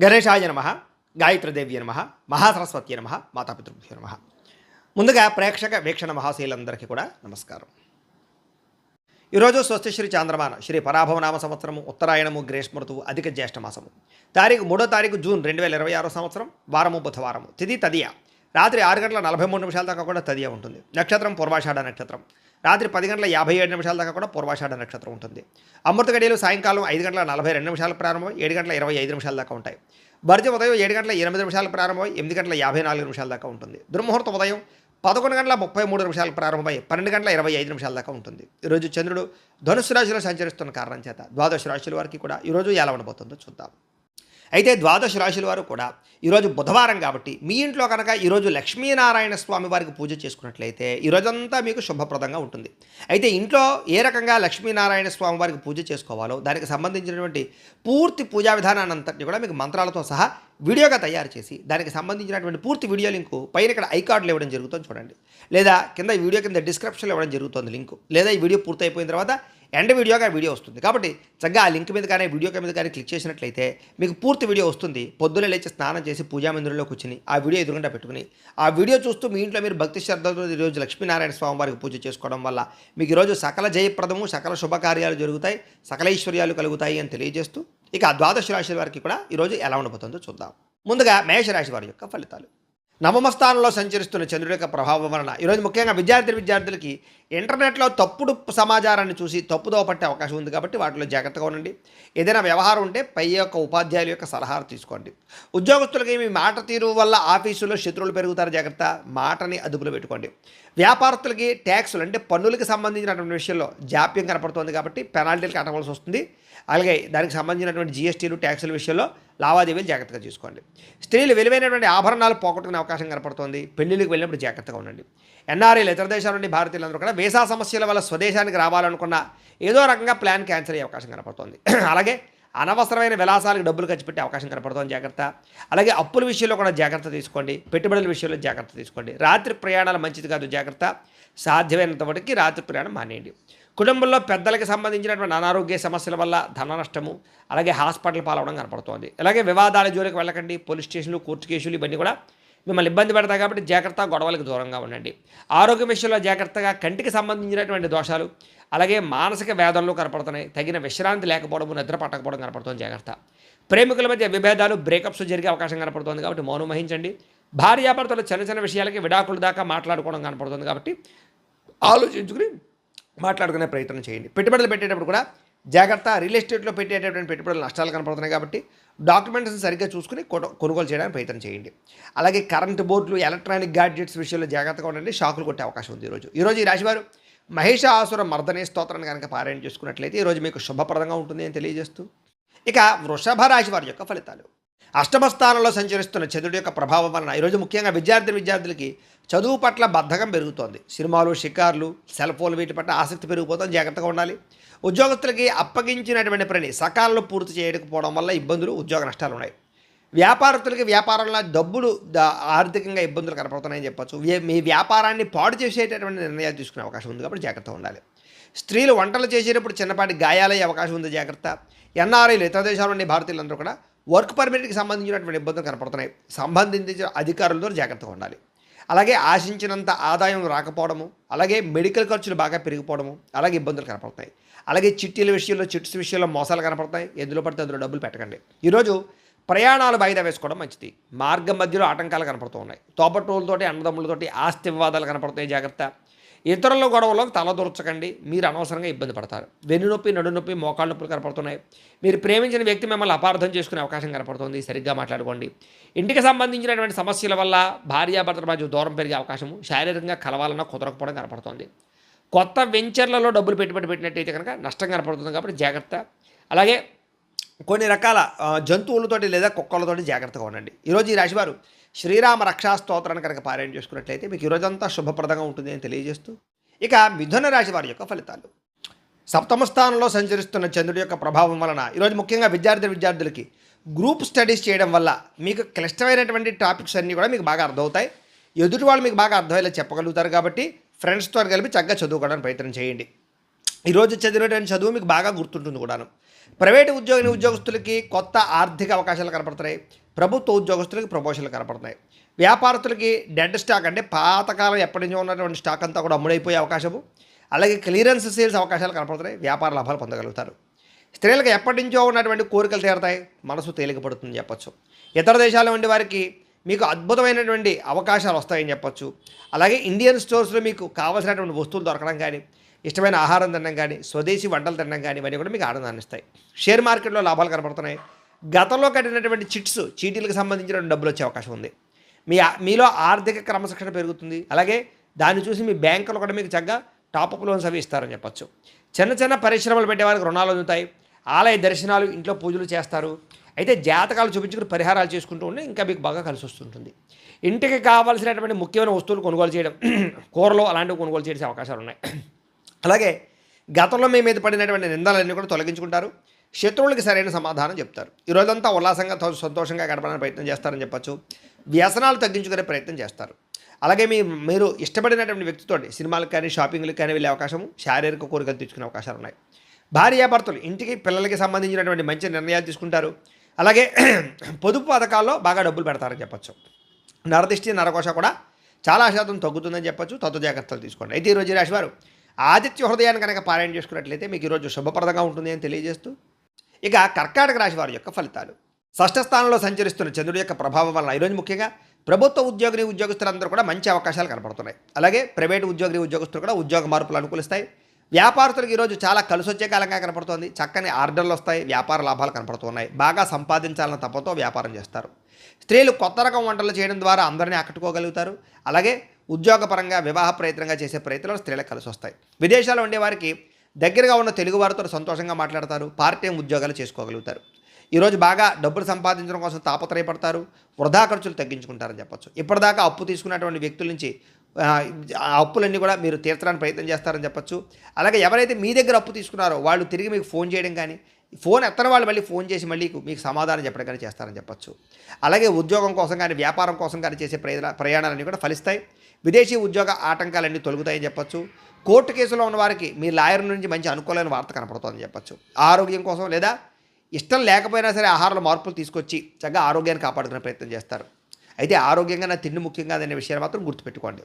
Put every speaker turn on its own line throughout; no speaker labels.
గణేశాయ నమ, గాయత్రీదేవ్య నమ, మహాసరస్వతి నమ, మాతాపితృభ్యో నమ. ముందుగా ప్రేక్షక వీక్షణ మహాశీలందరికీ కూడా నమస్కారం. ఈరోజు స్వస్తి శ్రీ చాంద్రమాన శ్రీ పరాభవనామ సంవత్సరము ఉత్తరాయణము గ్రీష్మ ఋతువు అధిక జ్యేష్ఠ మాసము తారీఖు 3వ తారీఖు జూన్ 2026 సంవత్సరం వారము బుధవారము తిథి తదియ రాత్రి 6:43 దాకా కూడా తదియ ఉంటుంది. నక్షత్రం పూర్వాషాఢ నక్షత్రం. రాత్రి 10:57 దాకా కూడా పూర్వాషాఢ నక్షత్రం ఉంటుంది. అమృత గడియలు సాయంకాలం 5:42 ప్రారంభమై 7:25 దాకా ఉంటాయి. భర్జ ఉదయం 7:08 ప్రారంభమై 8:54 దాకా ఉంటుంది. దుర్ముహూర్తం ఉదయం 11:33 ప్రారంభమై 12:25 దాకా ఉంటుంది. ఈరోజు చంద్రుడు ధనుస్సు రాశిలో సంచరిస్తున్న కారణం చేత ద్వాదశ రాశుల వారికి కూడా ఈరోజు ఎలా ఉండబోతుందో చూద్దాం. అయితే ద్వాదశ రాశుల వారు కూడా ఈరోజు బుధవారం కాబట్టి మీ ఇంట్లో కనుక ఈరోజు లక్ష్మీనారాయణ స్వామి వారికి పూజ చేసుకున్నట్లయితే ఈరోజంతా మీకు శుభప్రదంగా ఉంటుంది. అయితే ఇంట్లో ఏ రకంగా లక్ష్మీనారాయణ స్వామి వారికి పూజ చేసుకోవాలో దానికి సంబంధించినటువంటి పూర్తి పూజా విధానాన్ని అంతటిని కూడా మీకు మంత్రాలతో సహా వీడియోగా తయారు చేసి దానికి సంబంధించినటువంటి పూర్తి వీడియో లింకు పైన ఇక్కడ ఐకార్డులు ఇవ్వడం జరుగుతుంది చూడండి, లేదా కింద ఈ వీడియో కింద డిస్క్రిప్షన్లో ఇవ్వడం జరుగుతుంది లింకు, లేదా ఈ వీడియో పూర్తి అయిపోయిన తర్వాత ఎండ్ వీడియోగా వీడియో వస్తుంది. కాబట్టి చక్కగా ఆ లింక్ మీద కానీ వీడియో మీద కానీ క్లిక్ చేసినట్లయితే మీకు పూర్తి వీడియో వస్తుంది. పొద్దున్నే లేచి స్నానం చేసి పూజా మందిరంలో కూర్చుని ఆ వీడియో ఎదురుగుండా పెట్టుకుని ఆ వీడియో చూస్తూ మీ ఇంట్లో మీరు భక్తి శ్రద్ధలతో ఈరోజు లక్ష్మీనారాయణ స్వామి వారికి పూజ చేసుకోవడం వల్ల మీకు ఈరోజు సకల జయప్రదము, సకల శుభకార్యాలు జరుగుతాయి, సకల ఐశ్వర్యాలు కలుగుతాయి అని తెలియజేస్తూ ఇక ద్వాదశ రాశి వారికి కూడా ఈరోజు ఎలా ఉండబోతుందో చూద్దాం. ముందుగా మేషరాశి వారి యొక్క ఫలితాలు. నవమ స్థానంలో సంచరిస్తున్న చంద్రుడి యొక్క ప్రభావం వలన ఈరోజు ముఖ్యంగా విద్యార్థులకి ఇంటర్నెట్లో తప్పుడు సమాచారాన్ని చూసి తప్పుదో పట్టే అవకాశం ఉంది. కాబట్టి వాటిలో జాగ్రత్తగా ఉండండి. ఏదైనా వ్యవహారం ఉంటే పై యొక్క ఉపాధ్యాయుల యొక్క సలహాలు తీసుకోండి. ఉద్యోగస్తులకి మీ మాట తీరు వల్ల ఆఫీసులో శత్రువులు పెరుగుతారు, జాగ్రత్త. మాటని అదుపులో పెట్టుకోండి. వ్యాపారస్తులకి ట్యాక్సులు అంటే పన్నులకు సంబంధించినటువంటి విషయంలో జాప్యం కనపడుతుంది కాబట్టి పెనాల్టీలు కట్టవలసి వస్తుంది. అలాగే దానికి సంబంధించినటువంటి జీఎస్టీలు ట్యాక్సుల విషయంలో లావాదేవీలు జాగ్రత్తగా చూసుకోండి. స్త్రీలు విలువైనటువంటి ఆభరణాలు పోగొట్టుకునే అవకాశం కనపడుతుంది. పెళ్లిళ్ళకి వెళ్ళినప్పుడు జాగ్రత్తగా ఉండండి. ఎన్ఆర్ఐలు ఇతర దేశాల నుండి భారతీయులందరూ కూడా వీసా సమస్యల వల్ల స్వదేశానికి రావాలనుకున్న ఏదో రకంగా ప్లాన్ క్యాన్సిల్ అయ్యే అవకాశం కనపడుతుంది. అలాగే అనవసరమైన విలాసాలకు డబ్బులు ఖర్చు పెట్టే అవకాశం కనపడుతుంది, జాగ్రత్త. అలాగే అప్పుల విషయంలో కూడా జాగ్రత్త తీసుకోండి. పెట్టుబడుల విషయంలో జాగ్రత్త తీసుకోండి. రాత్రి ప్రయాణాలు మంచిది కాదు, జాగ్రత్త. సాధ్యమైనంత వరకు రాత్రి ప్రయాణం మానేయండి. కుటుంబంలో పెద్దలకు సంబంధించినటువంటి అనారోగ్య సమస్యల వల్ల ధన నష్టము, అలాగే హాస్పిటల్ పాలవడం కనపడుతోంది. అలాగే వివాదాల జోలికి వెళ్ళకండి. పోలీస్ స్టేషన్లు, కోర్టు కేసులు ఇవన్నీ కూడా మిమ్మల్ని ఇబ్బంది పెడతాయి కాబట్టి జాగ్రత్త, గొడవలకు దూరంగా ఉండండి. ఆరోగ్య విషయంలో జాగ్రత్తగా. కంటికి సంబంధించినటువంటి దోషాలు, అలాగే మానసిక వేదనలు కనపడుతున్నాయి. తగిన విశ్రాంతి లేకపోవడం, నిద్ర పట్టకపోవడం కనపడుతుంది, జాగ్రత్త. ప్రేమికుల మధ్య విభేదాలు, బ్రేకప్స్ జరిగే అవకాశం కనపడుతుంది కాబట్టి మౌనం వహించండి. భార్యాభర్తలు చిన్న చిన్న విషయాలకి విడాకుల దాకా మాట్లాడుకోవడం కనపడుతుంది కాబట్టి ఆలోచించుకుని మాట్లాడుకునే ప్రయత్నం చేయండి. పెట్టుబడులు పెట్టేటప్పుడు కూడా జాగ్రత్త. రియల్ ఎస్టేట్లో పెట్టేటటువంటి పెట్టుబడులు నష్టాలు కనపడుతున్నాయి కాబట్టి డాక్యుమెంట్స్ని సరిగ్గా చూసుకుని కొనుగోలు చేయడానికి ప్రయత్నం చేయండి. అలాగే కరెంటు బోర్డులు, ఎలక్ట్రానిక్ గ్యాడ్జెట్స్ విషయంలో జాగ్రత్తగా ఉండండి. షాకులు కొట్టే అవకాశం ఉంది ఈరోజు ఈ రాశివారు మహిషాసుర మర్దనే స్తోత్రాన్ని కనుక పారాయణ చేసుకున్నట్లయితే ఈరోజు మీకు శుభప్రదంగా ఉంటుంది అని తెలియజేస్తూ ఇక వృషభ రాశి వారి యొక్క ఫలితాలు. అష్టమ స్థానంలో సంచరిస్తున్న చంద్రుడి యొక్క ప్రభావం వలన ఈరోజు ముఖ్యంగా విద్యార్థులకి చదువు పట్ల బద్ధకం పెరుగుతోంది. సినిమాలు, షికార్లు, సెల్ ఫోన్లు వీటి పట్ల ఆసక్తి పెరిగిపోతుంది, జాగ్రత్తగా ఉండాలి. ఉద్యోగస్తులకి అప్పగించినటువంటి పని సకాలంలో పూర్తి చేయకపోవడం వల్ల ఇబ్బందులు, ఉద్యోగ నష్టాలు ఉన్నాయి. వ్యాపారస్తులకి వ్యాపారంలో డబ్బులు ఆర్థికంగా ఇబ్బందులు కనపడుతున్నాయని చెప్పచ్చు. మీ వ్యాపారాన్ని పాడు చేసేటటువంటి నిర్ణయాలు తీసుకునే అవకాశం ఉంది కాబట్టి జాగ్రత్తగా ఉండాలి. స్త్రీలు వంటలు చేసేటప్పుడు చిన్నపాటి గాయాలయ్యే అవకాశం ఉంది, జాగ్రత్త. ఎన్ఆర్ఐలు ఇతర దేశాల నుండి భారతీయులందరూ కూడా వర్క్ పర్మిట్కి సంబంధించినటువంటి ఇబ్బందులు కనపడుతున్నాయి. సంబంధించిన అధికారులతో జాగ్రత్తగా ఉండాలి. అలాగే ఆశించినంత ఆదాయం రాకపోవడము, అలాగే మెడికల్ ఖర్చులు బాగా పెరిగిపోవడము, అలాగే ఇబ్బందులు కనపడుతున్నాయి. అలాగే చిట్టీల విషయంలో, చిట్స్ విషయంలో మోసాలు కనపడతాయి. ఎందులో పడితే అందులో డబ్బులు పెట్టకండి. ఈరోజు ప్రయాణాలు వాయిదా వేసుకోవడం మంచిది. మార్గం మధ్యలో ఆటంకాలు కనపడుతూ ఉన్నాయి. తోబట్టువులతోటి, అన్నదమ్ములతోటి ఆస్తి వివాదాలు కనపడతాయి, జాగ్రత్త. ఇతరుల గొడవలోకి తలదూర్చకండి, మీరు అనవసరంగా ఇబ్బంది పడతారు. వెన్నునొప్పి, నడునొప్పి, మోకాళ్ళ నొప్పులు కనపడుతున్నాయి. మీరు ప్రేమించిన వ్యక్తి మిమ్మల్ని అపార్థం చేసుకునే అవకాశం కనపడుతుంది, సరిగ్గా మాట్లాడుకోండి. ఇంటికి సంబంధించినటువంటి సమస్యల వల్ల భార్యాభర్తల మధ్య దూరం పెరిగే అవకాశము, శారీరకంగా కలవాలన్నా కుదరకపోవడం కనపడుతుంది. కొత్త వెంచర్లలో డబ్బులు పెట్టుబడి పెట్టినట్టయితే కనుక నష్టం కనపడుతుంది కాబట్టి జాగ్రత్త. అలాగే కొన్ని రకాల జంతువులతోటి లేదా కుక్కలతోటి జాగ్రత్తగా ఉండండి. ఈరోజు ఈ రాశివారు శ్రీరామ రక్షా స్తోత్రాన్ని కనుక పారాయణ చేసుకున్నట్లయితే మీకు ఈరోజంతా శుభప్రదంగా ఉంటుంది అని తెలియజేస్తూ ఇక మిథున రాశి వారి యొక్క ఫలితాలు. సప్తమ స్థానంలో సంచరిస్తున్న చంద్రుడి యొక్క ప్రభావం వలన ఈరోజు ముఖ్యంగా విద్యార్థులకి గ్రూప్ స్టడీస్ చేయడం వల్ల మీకు క్లిష్టమైనటువంటి టాపిక్స్ అన్నీ కూడా మీకు బాగా అర్థమవుతాయి. ఎదుటి వాళ్ళు మీకు బాగా అర్థమయ్యేలా చెప్పగలుగుతారు కాబట్టి ఫ్రెండ్స్తో కలిపి చక్కగా చదువుకోవడానికి ప్రయత్నం చేయండి. ఈరోజు చదివినటువంటి చదువు మీకు బాగా గుర్తుంటుంది కూడాను. ప్రైవేటు ఉద్యోగస్తులకి కొత్త ఆర్థిక అవకాశాలు కనపడుతున్నాయి. ప్రభుత్వ ఉద్యోగస్తులకి ప్రమోషన్లు కనపడుతున్నాయి. వ్యాపారస్తులకి డెడ్ స్టాక్ అంటే పాతకాలం ఎప్పటి నుంచో ఉన్నటువంటి స్టాక్ అంతా కూడా అమ్ముడైపోయే అవకాశము, అలాగే క్లియరెన్స్ సేల్స్ అవకాశాలు కనపడుతున్నాయి. వ్యాపార లాభాలు పొందగలుగుతారు. స్త్రీలకు ఎప్పటి నుంచో ఉన్నటువంటి కోరికలు తీరతాయి. మనసు తేలికపడుతుందని చెప్పొచ్చు. ఇతర దేశాల్లో ఉండే వారికి మీకు అద్భుతమైనటువంటి అవకాశాలు వస్తాయని చెప్పొచ్చు. అలాగే ఇండియన్ స్టోర్స్లో మీకు కావాల్సినటువంటి వస్తువులు దొరకడం కానీ, ఇష్టమైన ఆహారం తినడం కానీ, స్వదేశీ వంటలు తినడం కానీ ఇవన్నీ కూడా మీకు ఆనందాన్ని ఇస్తాయి. షేర్ మార్కెట్లో లాభాలు కనపడుతున్నాయి. గతంలో కట్టినటువంటి చీటీలకు సంబంధించిన డబ్బులు వచ్చే అవకాశం ఉంది. మీలో ఆర్థిక క్రమశిక్షణ పెరుగుతుంది. అలాగే దాన్ని చూసి మీ బ్యాంకులు కూడా మీకు చక్కగా టాపప్ లోన్స్ అవి ఇస్తారని చెప్పొచ్చు. చిన్న పరిశ్రమలు పెట్టే వారికి రుణాలు అందుతాయి. ఆలయ దర్శనాలు, ఇంట్లో పూజలు చేస్తారు. అయితే జాతకాలు చూపించుకుని పరిహారాలు చేసుకుంటూ ఉంటే ఇంకా మీకు బాగా కలిసి వస్తుంటుంది. ఇంటికి కావాల్సినటువంటి ముఖ్యమైన వస్తువులు కొనుగోలు చేయడం, కూరలు అలాంటివి కొనుగోలు చేసే అవకాశాలు ఉన్నాయి. అలాగే గతంలో మీ మీద పడినటువంటి నిందలన్నీ కూడా తొలగించుకుంటారు. శత్రువులకి సరైన సమాధానం చెప్తారు. ఈరోజంతా ఉల్లాసంగా సంతోషంగా గడపడానికి ప్రయత్నం చేస్తారని చెప్పచ్చు. వ్యసనాలు తగ్గించుకునే ప్రయత్నం చేస్తారు. అలాగే మీరు ఇష్టపడినటువంటి వ్యక్తితో సినిమాలకు కానీ షాపింగ్లకు కానీ వెళ్ళే అవకాశము, శారీరక కోరికలు తెచ్చుకునే అవకాశాలు ఉన్నాయి. భార్యాభర్తలు ఇంటికి పిల్లలకి సంబంధించినటువంటి మంచి నిర్ణయాలు తీసుకుంటారు. అలాగే పొదుపు పథకాల్లో బాగా డబ్బులు పెడతారని చెప్పచ్చు. నరదిష్టి నరకోశ కూడా చాలా శాతం తగ్గుతుందని చెప్పచ్చు. తత్వ జాగ్రత్తలు తీసుకోండి. అయితే ఈరోజు రాశివారు ఆదిత్య హృదయాన్ని కనుక పారాయణ చేసుకున్నట్లయితే మీకు ఈరోజు శుభప్రదంగా ఉంటుంది అని తెలియజేస్తూ, ఇక కర్కాటక రాశి వారి యొక్క ఫలితాలు. షష్ఠ స్థానంలో సంచరిస్తున్న చంద్రుడి యొక్క ప్రభావం వల్ల ఈరోజు ముఖ్యంగా ప్రభుత్వ ఉద్యోగస్తులందరూ కూడా మంచి అవకాశాలు కనపడుతున్నాయి. అలాగే ప్రైవేటు ఉద్యోగస్తులు కూడా ఉద్యోగ మార్పులు అనుకూలిస్తాయి. వ్యాపారస్తులకు ఈరోజు చాలా కలిసొచ్చే కాలంగా కనపడుతోంది. చక్కని ఆర్డర్లు వస్తాయి. వ్యాపార లాభాలు కనపడుతున్నాయి. బాగా సంపాదించాలన్న తపతో వ్యాపారం చేస్తారు. స్త్రీలు కొత్త రకం వంటలు చేయడం ద్వారా అందరినీ ఆకట్టుకోగలుగుతారు. అలాగే ఉద్యోగపరంగా వివాహ ప్రయత్నంగా చేసే ప్రయత్నాలు స్త్రీలకు కలిసి వస్తాయి. విదేశాల్లో ఉండేవారికి దగ్గరగా ఉన్న తెలుగు వారితో సంతోషంగా మాట్లాడతారు. పార్ట్ టైం ఉద్యోగాలు చేసుకోగలుగుతారు. ఈరోజు బాగా డబ్బులు సంపాదించడం కోసం తాపత్రయపడతారు. వృధా ఖర్చులు తగ్గించుకుంటారని చెప్పొచ్చు. ఇప్పటిదాకా అప్పు తీసుకున్నటువంటి వ్యక్తుల నుంచి ఆ అప్పులన్నీ కూడా మీరు తీర్చడానికి ప్రయత్నం చేస్తారని చెప్పొచ్చు. అలాగే ఎవరైతే మీ దగ్గర అప్పు తీసుకున్నారో వాళ్ళు తిరిగి మీకు ఫోన్ చేయడం కానీ, ఫోన్ ఎత్తని వాళ్ళు మళ్ళీ ఫోన్ చేసి మళ్ళీ మీకు సమాధానం చెప్పడం కానీ చేస్తారని చెప్పొచ్చు. అలాగే ఉద్యోగం కోసం కానీ వ్యాపారం కోసం కానీ చేసే ప్రయాణాలన్నీ కూడా ఫలిస్తాయి. విదేశీ ఉద్యోగ ఆటంకాలన్నీ తొలగుతాయని చెప్పొచ్చు. కోర్టు కేసులో ఉన్న వారికి మీ లాయర్ నుంచి మంచి అనుకూలమైన వార్త కనపడుతుందని చెప్పొచ్చు. ఆరోగ్యం కోసం లేదా ఇష్టం లేకపోయినా సరే ఆహారంలో మార్పులు తీసుకొచ్చి చక్కగా ఆరోగ్యాన్ని కాపాడుకునే ప్రయత్నం చేస్తారు. అయితే ఆరోగ్యంగా నా తిండి ముఖ్యంగా అనే విషయాన్ని మాత్రం గుర్తుపెట్టుకోండి.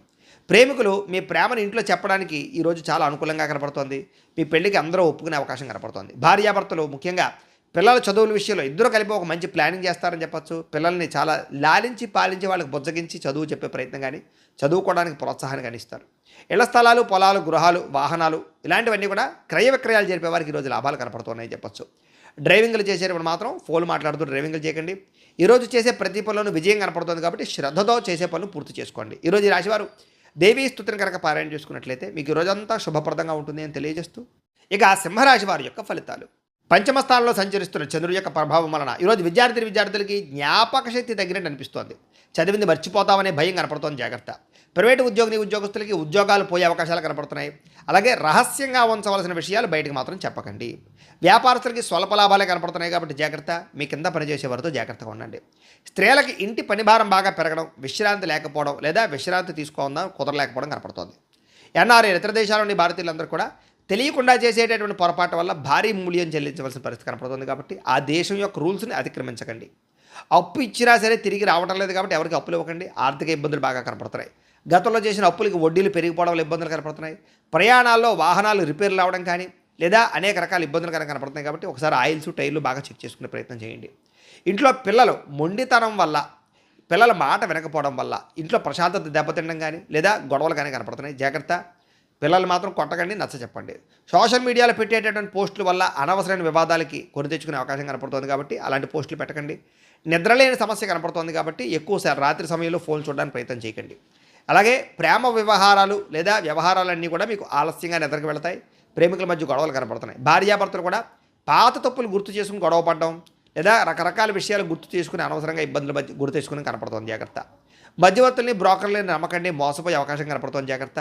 ప్రేమికులు మీ ప్రేమను ఇంట్లో చెప్పడానికి ఈరోజు చాలా అనుకూలంగా కనపడుతోంది. మీ పెళ్లికి అందరూ ఒప్పుకునే అవకాశం కనపడుతోంది. భార్యాభర్తలు ముఖ్యంగా పిల్లల చదువుల విషయంలో ఇద్దరు కలిపి ఒక మంచి ప్లానింగ్ చేస్తారని చెప్పొచ్చు. పిల్లల్ని చాలా లాలించి పాలించి వాళ్ళకి బుజ్జగించి చదువు చెప్పే ప్రయత్నం కానీ, చదువుకోవడానికి ప్రోత్సాహాన్ని కానీ ఇస్తారు. ఇళ్ల స్థలాలు, పొలాలు, గృహాలు, వాహనాలు ఇలాంటివన్నీ కూడా క్రయ విక్రయాలు జరిపే వారికి ఈరోజు లాభాలు కనపడుతున్నాయని చెప్పొచ్చు. డ్రైవింగ్లు చేసేటప్పుడు మాత్రం ఫోన్ మాట్లాడుతూ డ్రైవింగ్లు చేయకండి. ఈరోజు చేసే ప్రతి పనులను విజయం కనపడుతుంది కాబట్టి శ్రద్ధతో చేసే పనులు పూర్తి చేసుకోండి. ఈరోజు ఈ రాశివారు దేవీ స్తుతిని కనుక పారాయణ చేసుకున్నట్లయితే మీకు ఈరోజంతా శుభప్రదంగా ఉంటుంది అని తెలియజేస్తూ, ఇక సింహరాశి వారి యొక్క ఫలితాలు. పంచమ స్థానంలో సంచరిస్తున్న చంద్రుడి యొక్క ప్రభావం వలన ఈరోజు విద్యార్థులకి జ్ఞాపక శక్తి తగ్గినట్టు అనిపిస్తోంది. చదివింది మర్చిపోతామనే భయం కనపడుతోంది. జాగ్రత్త. ప్రైవేటు ఉద్యోగస్తులకి ఉద్యోగాలు పోయే అవకాశాలు కనపడుతున్నాయి. అలాగే రహస్యంగా ఉంచవలసిన విషయాలు బయటకు మాత్రం చెప్పకండి. వ్యాపారస్తులకి స్వల్ప లాభాలే కనపడుతున్నాయి కాబట్టి జాగ్రత్త. మీ కింద పనిచేసే వారితో జాగ్రత్తగా ఉండండి. స్త్రీలకి ఇంటి పనిభారం బాగా పెరగడం, విశ్రాంతి లేకపోవడం లేదా విశ్రాంతి తీసుకోవడం కుదరలేకపోవడం కనపడుతోంది. ఎన్ఆర్ఐ ఇతర దేశాల నుండి భారతీయులందరూ కూడా తెలియకుండా చేసేటటువంటి పొరపాటు వల్ల భారీ మూల్యం చెల్లించవలసిన పరిస్థితి కనపడుతుంది కాబట్టి ఆ దేశం యొక్క రూల్స్ని అతిక్రమించకండి. అప్పు ఇచ్చినా సరే తిరిగి రావడం లేదు కాబట్టి ఎవరికి అప్పులు ఇవ్వకండి. ఆర్థిక ఇబ్బందులు బాగా కనపడుతున్నాయి. గతంలో చేసిన అప్పులకి వడ్డీలు పెరిగిపోవడం వల్ల ఇబ్బందులు కనపడుతున్నాయి. ప్రయాణాల్లో వాహనాలు రిపేర్లు అవడం కానీ లేదా అనేక రకాల ఇబ్బందులు కనపడుతున్నాయి కాబట్టి ఒకసారి ఆయిల్స్, టైర్లు బాగా చెక్ చేసుకునే ప్రయత్నం చేయండి. ఇంట్లో పిల్లలు మొండితనం వల్ల, పిల్లల మాట వినకపోవడం వల్ల ఇంట్లో ప్రశాంతత దెబ్బతినడం కానీ లేదా గొడవలు కానీ కనపడుతున్నాయి. జాగ్రత్త. పిల్లలు మాత్రం కొట్టకండి, నచ్చ చెప్పండి. సోషల్ మీడియాలో పెట్టేటటువంటి పోస్టుల వల్ల అనవసరమైన వివాదాలకి కొని తెచ్చుకునే అవకాశం కనపడుతుంది కాబట్టి అలాంటి పోస్టులు పెట్టకండి. నిద్రలేని సమస్య కనపడుతుంది కాబట్టి ఎక్కువసారి రాత్రి సమయంలో ఫోన్ చూడడానికి ప్రయత్నం చేయకండి. అలాగే ప్రేమ వ్యవహారాలు లేదా వ్యవహారాలన్నీ కూడా మీకు ఆలస్యంగా నిద్రకు వెళతాయి. ప్రేమికుల మధ్య గొడవలు కనపడుతున్నాయి. భార్యాభర్తలు కూడా పాత తప్పులు గుర్తు చేసుకుని గొడవ పడడం లేదా రకరకాల విషయాలు గుర్తు చేసుకుని అనవసరంగా ఇబ్బందుల మధ్య గుర్తు చేసుకుని కనపడుతుంది. జాగ్రత్త. మధ్యవర్తుల్ని, బ్రోకర్లని నమ్మకండి, మోసపోయే అవకాశం కనపడుతుంది. జాగ్రత్త.